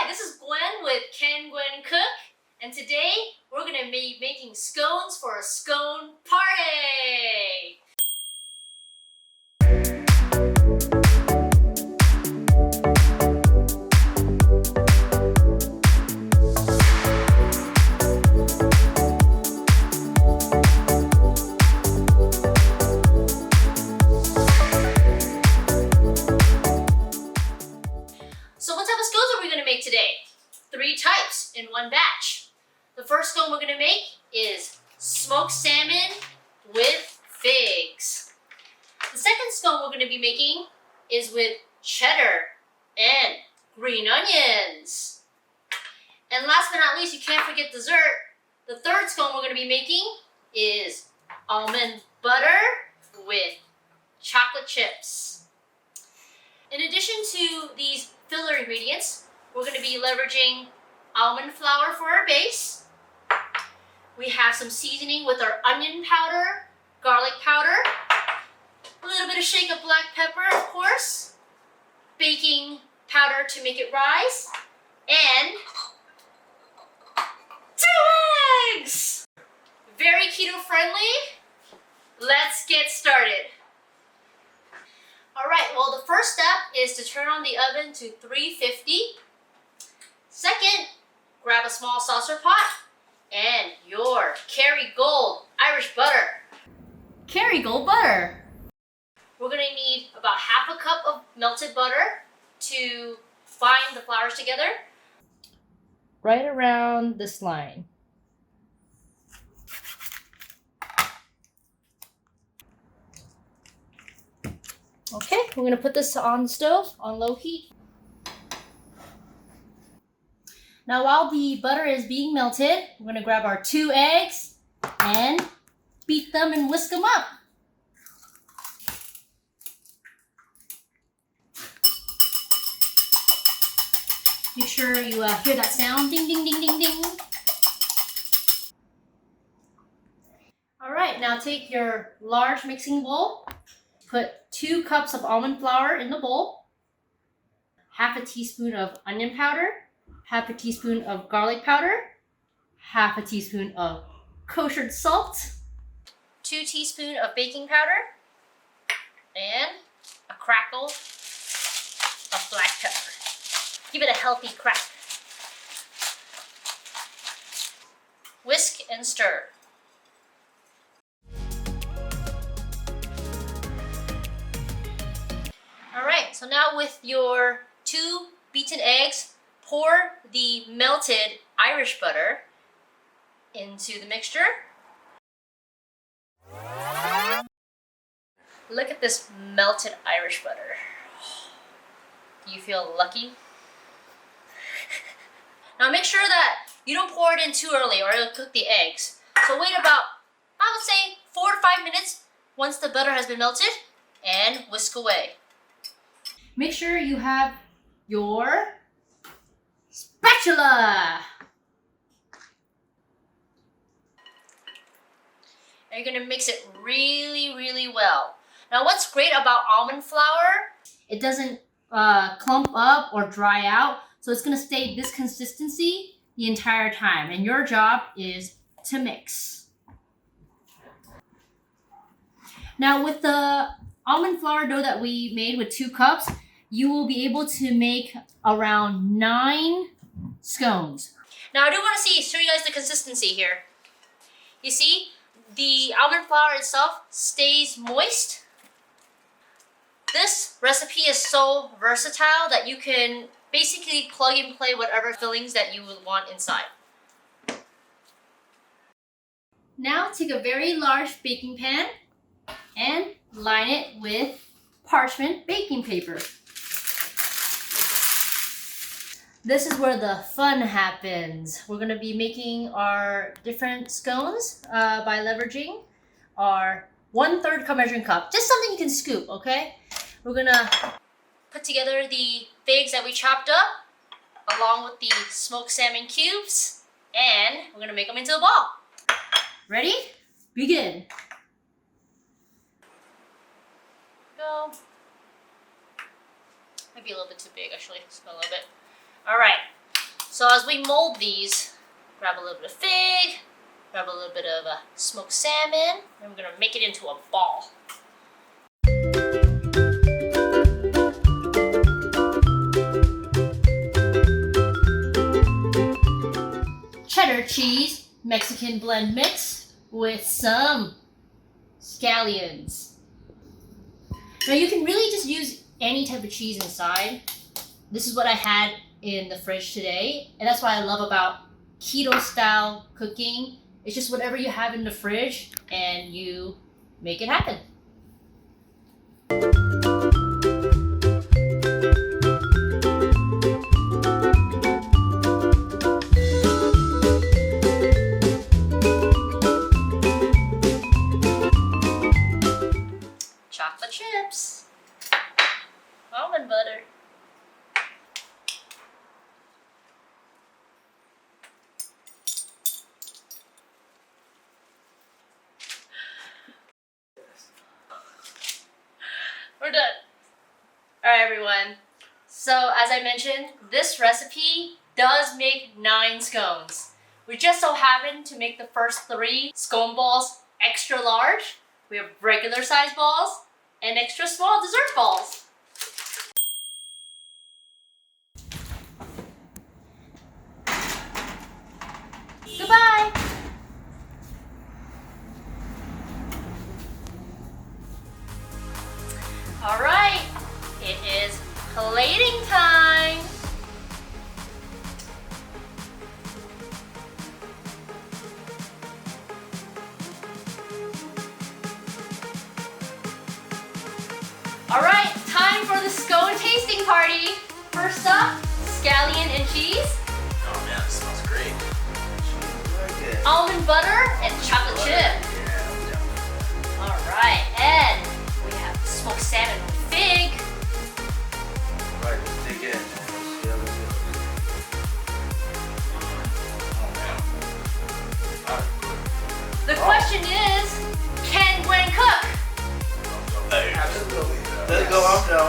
Hi, this is Gwen with Ken Gwen Cook, and today we're going to be making scones for a scone party! So what type of scones are we going to make today? 3 types in one batch. The first scone we're going to make is smoked salmon with figs. The second scone we're going to be making is with cheddar and green onions. And last but not least, you can't forget dessert. The third scone we're going to be making is almond butter with chocolate chips. In addition to these filler ingredients, we're going to be leveraging almond flour for our base. We have some seasoning with our onion powder, garlic powder, a little bit of shake of black pepper, of course, baking powder to make it rise, and 2 eggs! Very keto-friendly. Let's get started. Alright, well the first step is to turn on the oven to 350. Second, grab a small saucer pot and your Kerrygold Irish butter. Kerrygold butter. We're going to need about half a cup of melted butter to bind the flours together. Right around this line. Okay, we're going to put this on the stove on low heat. Now while the butter is being melted, we're going to grab our 2 eggs and beat them and whisk them up. Make sure you hear that sound, ding, ding, ding, ding, ding. All right, now take your large mixing bowl. Put 2 cups of almond flour in the bowl, half a teaspoon of onion powder, half a teaspoon of garlic powder, half a teaspoon of kosher salt, 2 teaspoons of baking powder, and a crackle of black pepper. Give it a healthy crack. Whisk and stir. Alright, so now with your 2 beaten eggs, pour the melted Irish butter into the mixture. Look at this melted Irish butter. Do you feel lucky? Now make sure that you don't pour it in too early or it'll cook the eggs. So wait about, I would say, 4 to 5 minutes once the butter has been melted and whisk away. Make sure you have your spatula. And you're going to mix it really, really well. Now what's great about almond flour, it doesn't clump up or dry out. So it's going to stay this consistency the entire time. And your job is to mix. Now with the almond flour dough that we made with 2 cups, you will be able to make around 9 scones. Now I do want to show you guys the consistency here. You see, the almond flour itself stays moist. This recipe is so versatile that you can basically plug and play whatever fillings that you would want inside. Now take a very large baking pan and line it with parchment baking paper. This is where the fun happens. We're going to be making our different scones by leveraging our 1/3 cup measuring cup. Just something you can scoop, okay? We're going to put together the figs that we chopped up along with the smoked salmon cubes, and we're going to make them into a ball. Ready? Begin. Go. Might be a little bit too big, actually. Just a little bit. All right. So as we mold these, grab a little bit of fig, grab a little bit of smoked salmon, and we're gonna make it into a ball. Cheddar cheese, Mexican blend mix with some scallions. Now you can really just use any type of cheese inside. This is what I had in the fridge today, and that's what I love about keto style cooking. It's just whatever you have in the fridge and you make it happen. Chocolate chips, almond butter. We're done. All right, everyone. So as I mentioned, this recipe does make 9 scones. We just so happen to make the first 3 scone balls extra large. We have regular size balls and extra small dessert balls. Goodbye. All right, it is plating time. All right, time for the scone tasting party. First up, scallion and cheese. Oh man, it smells great. Almond butter and chocolate chip. Yeah. All right, and we have smoked salmon with fig. Right, let's dig in. Let's see how this goes. Oh man. Alright. The question is, can Gwen cook? Absolutely. Let it go up now.